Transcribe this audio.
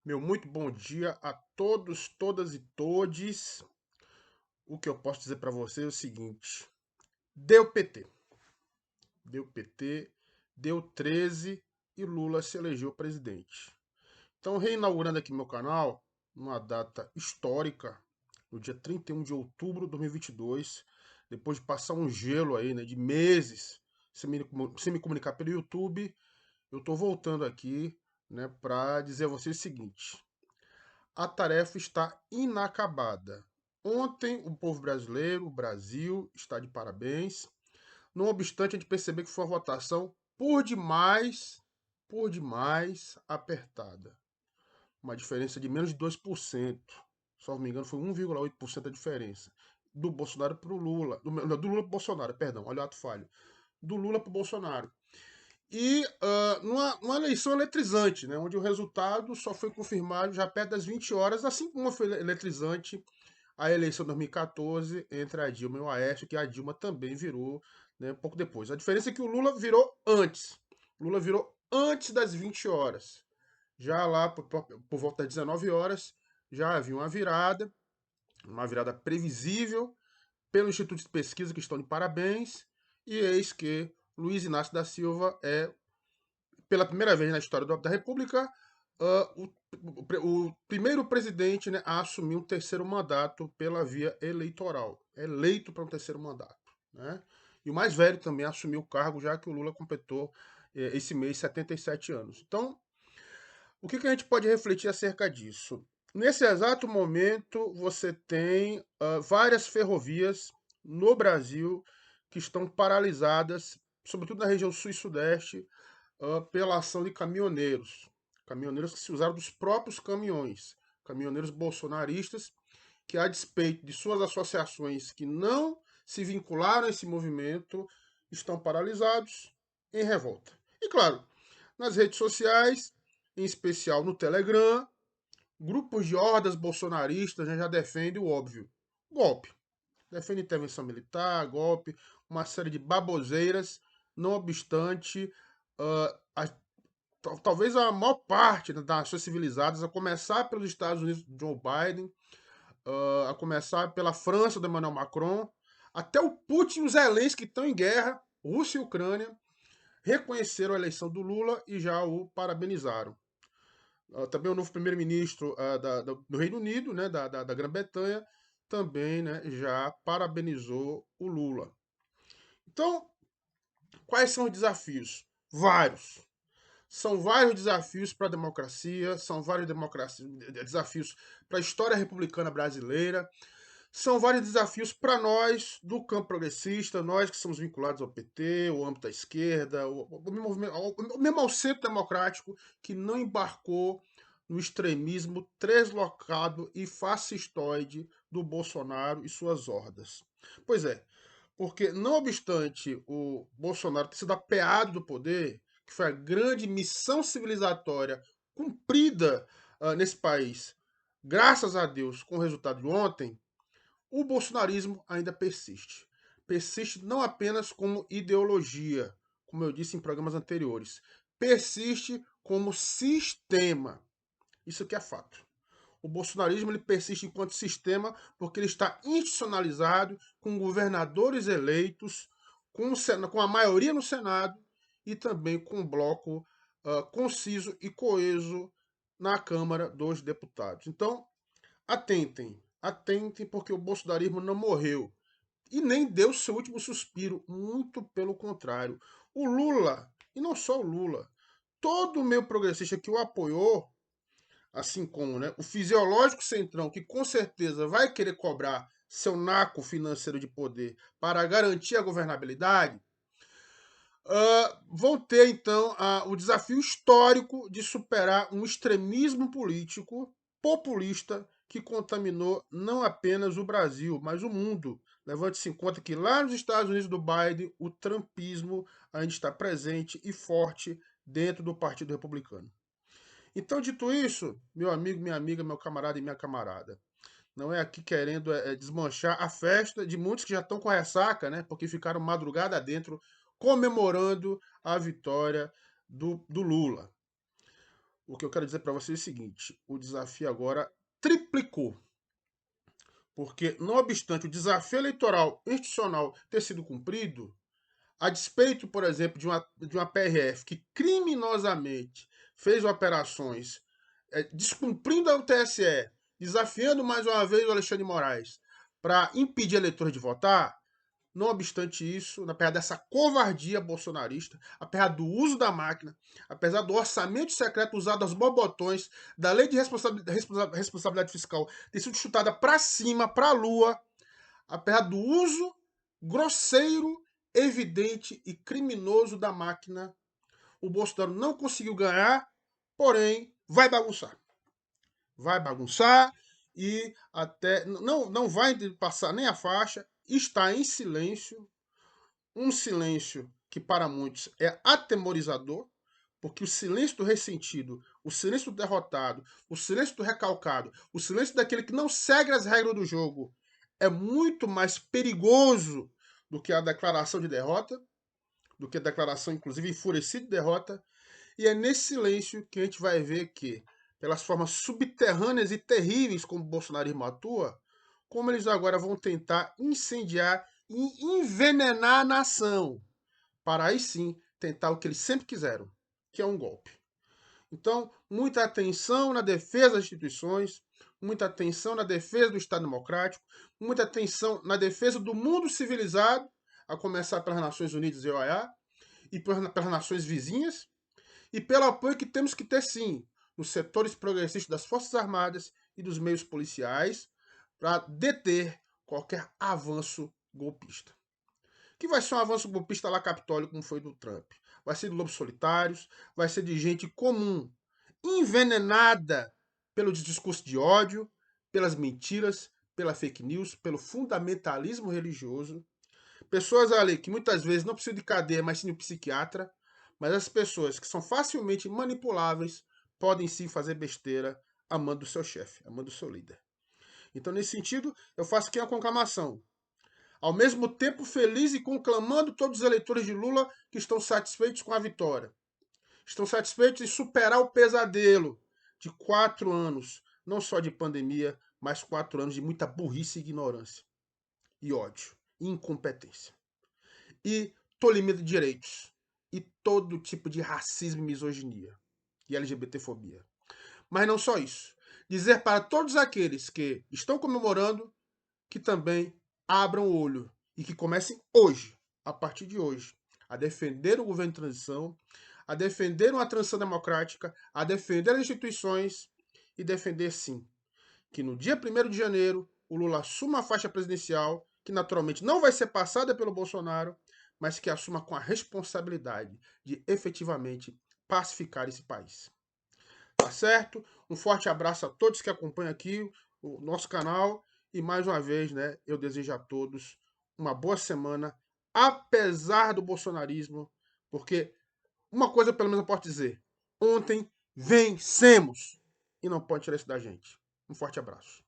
Meu muito bom dia a todos, todas e todes. O que eu posso dizer para você é o seguinte: deu PT. Deu PT, deu 13 e Lula se elegeu presidente. Então, reinaugurando aqui meu canal, numa data histórica, no dia 31 de outubro de 2022, depois de passar um gelo aí, né, de meses sem me comunicar pelo YouTube, eu estou voltando aqui, né, para dizer a vocês o seguinte: a tarefa está inacabada. Ontem, o povo brasileiro, o Brasil, está de parabéns. Não obstante, a gente perceber que foi uma votação por demais apertada. Uma diferença de menos de 2%. Se não me engano, foi 1,8% a diferença. Do Bolsonaro para o Lula. Do Lula para o Bolsonaro, perdão, olha o ato falho. Do Lula para o Bolsonaro. E numa eleição eletrizante, né, onde o resultado só foi confirmado já perto das 20 horas, assim como foi eletrizante a eleição de 2014 entre a Dilma e o Aécio, que a Dilma também virou, né, um pouco depois. A diferença é que o Lula virou antes. O Lula virou antes das 20 horas. Já lá, por volta das 19 horas, já havia uma virada previsível pelo Instituto de Pesquisa, que estão de parabéns, e eis que Luiz Inácio da Silva é pela primeira vez na história da República, o primeiro presidente, né, a assumir um terceiro mandato pela via eleitoral. Eleito para um terceiro mandato. Né? E o mais velho também assumiu o cargo, já que o Lula completou esse mês 77 anos. Então, o que a gente pode refletir acerca disso? Nesse exato momento, você tem várias ferrovias no Brasil que estão paralisadas, sobretudo na região sul e sudeste, pela ação de caminhoneiros. Caminhoneiros que se usaram dos próprios caminhões. Caminhoneiros bolsonaristas que, a despeito de suas associações que não se vincularam a esse movimento, estão paralisados em revolta. E claro, nas redes sociais, em especial no Telegram, grupos de hordas bolsonaristas, né, já defendem o óbvio: golpe. Defende intervenção militar, golpe, uma série de baboseiras. Não obstante, talvez a maior parte, né, das nações civilizadas, a começar pelos Estados Unidos de Joe Biden, a começar pela França do Emmanuel Macron, até o Putin e o Zelensky, que estão em guerra, Rússia e Ucrânia, reconheceram a eleição do Lula e já o parabenizaram. Também o novo primeiro-ministro do Reino Unido, né, da Grã-Bretanha, também, né, já parabenizou o Lula. Então, quais são os desafios? Vários. São vários desafios para a democracia, são vários desafios para a história republicana brasileira, são vários desafios para nós do campo progressista, nós que somos vinculados ao PT, o âmbito da esquerda, mesmo ao centro democrático, que não embarcou no extremismo translocado e fascistoide do Bolsonaro e suas hordas. Pois é, porque não obstante o Bolsonaro ter sido apeado do poder, que foi a grande missão civilizatória cumprida nesse país, graças a Deus, com o resultado de ontem, o bolsonarismo ainda persiste. Persiste não apenas como ideologia, como eu disse em programas anteriores, persiste como sistema. Isso aqui é fato. O bolsonarismo ele persiste enquanto sistema porque ele está institucionalizado com governadores eleitos, com a maioria no Senado e também com um bloco conciso e coeso na Câmara dos Deputados. Então, atentem, porque o bolsonarismo não morreu e nem deu seu último suspiro, muito pelo contrário. O Lula, e não só o Lula, todo o meio progressista que o apoiou, assim como, né, o fisiológico centrão, que com certeza vai querer cobrar seu naco financeiro de poder para garantir a governabilidade, vão ter então o desafio histórico de superar um extremismo político populista que contaminou não apenas o Brasil, mas o mundo. Levante-se em conta que lá nos Estados Unidos do Biden, o trumpismo ainda está presente e forte dentro do Partido Republicano. Então, dito isso, meu amigo, minha amiga, meu camarada e minha camarada, não é aqui querendo desmanchar a festa de muitos que já estão com ressaca, né? Porque ficaram madrugada dentro comemorando a vitória do Lula. O que eu quero dizer para vocês é o seguinte: o desafio agora triplicou. Porque, não obstante o desafio eleitoral institucional ter sido cumprido, a despeito, por exemplo, de uma PRF que criminosamente fez operações descumprindo o TSE, desafiando mais uma vez o Alexandre de Moraes para impedir eleitores de votar, não obstante isso, apesar dessa covardia bolsonarista, apesar do uso da máquina, apesar do orçamento secreto usado aos bobotões, da lei de responsabilidade fiscal ter sido chutada para cima, para a lua, apesar do uso grosseiro, evidente e criminoso da máquina, o Bolsonaro não conseguiu ganhar, porém vai bagunçar. Vai bagunçar e até não vai passar nem a faixa, está em silêncio, um silêncio que para muitos é atemorizador, porque o silêncio do ressentido, o silêncio do derrotado, o silêncio do recalcado, o silêncio daquele que não segue as regras do jogo é muito mais perigoso do que a declaração de derrota, do que a declaração, inclusive, enfurecida de derrota. E é nesse silêncio que a gente vai ver que, pelas formas subterrâneas e terríveis como o bolsonarismo atua, como eles agora vão tentar incendiar e envenenar a nação, para aí sim tentar o que eles sempre quiseram, que é um golpe. Então, muita atenção na defesa das instituições, muita atenção na defesa do Estado Democrático, muita atenção na defesa do mundo civilizado, a começar pelas Nações Unidas e OEA, e pelas nações vizinhas, e pelo apoio que temos que ter, sim, nos setores progressistas das Forças Armadas e dos meios policiais, para deter qualquer avanço golpista. Que vai ser um avanço golpista lá Capitólio, como foi do Trump. Vai ser de lobos solitários, vai ser de gente comum, envenenada pelo discurso de ódio, pelas mentiras, pela fake news, pelo fundamentalismo religioso. Pessoas ali que muitas vezes não precisam de cadeia, mas sim de um psiquiatra. Mas as pessoas que são facilmente manipuláveis podem sim fazer besteira amando o seu chefe, amando o seu líder. Então, nesse sentido, eu faço aqui uma conclamação. Ao mesmo tempo feliz e conclamando todos os eleitores de Lula que estão satisfeitos com a vitória. Estão satisfeitos em superar o pesadelo de 4 anos, não só de pandemia, mas 4 anos de muita burrice e ignorância. E ódio, e incompetência. E tolimento de direitos. E todo tipo de racismo e misoginia. E LGBTfobia. Mas não só isso. Dizer para todos aqueles que estão comemorando que também abram o olho e que comecem hoje, a partir de hoje, a defender o governo de transição, a defender uma transição democrática, a defender as instituições e defender, sim, que no dia 1º de janeiro o Lula assuma a faixa presidencial, que naturalmente não vai ser passada pelo Bolsonaro, mas que assuma com a responsabilidade de efetivamente pacificar esse país. Tá certo? Um forte abraço a todos que acompanham aqui o nosso canal. E mais uma vez, né, eu desejo a todos uma boa semana, apesar do bolsonarismo, porque uma coisa pelo menos eu posso dizer: ontem vencemos e não pode tirar isso da gente. Um forte abraço.